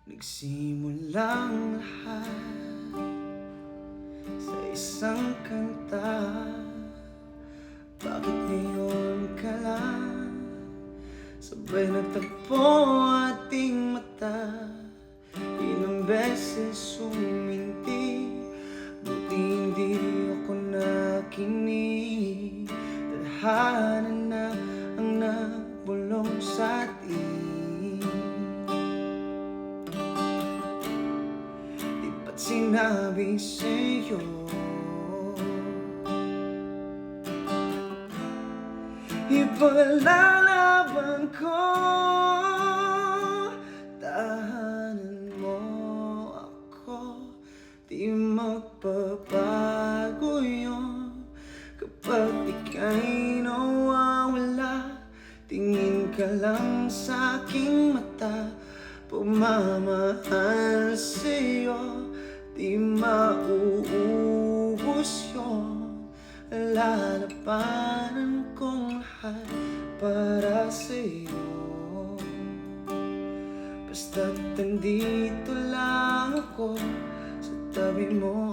Nagsimulang lahat sa isang kanta. Bakit ngayon ka lang sabay nagtagpo ating mata? Ilang beses uminti, buti hindi ako nakinig. Tadhana na ang nagbulong sa atin. Di ba't sinabi sa'yo ipaglalaban ko? Tahanan mo ako, di magbabago yun. Kapag ika'y nawawala, tingin ka lang sa aking mata. Pagmamahal sa'yo, di mauubos yun. Lalabanan kong lahat para sa'yo. Basta't nandito lang ako sa tabi mo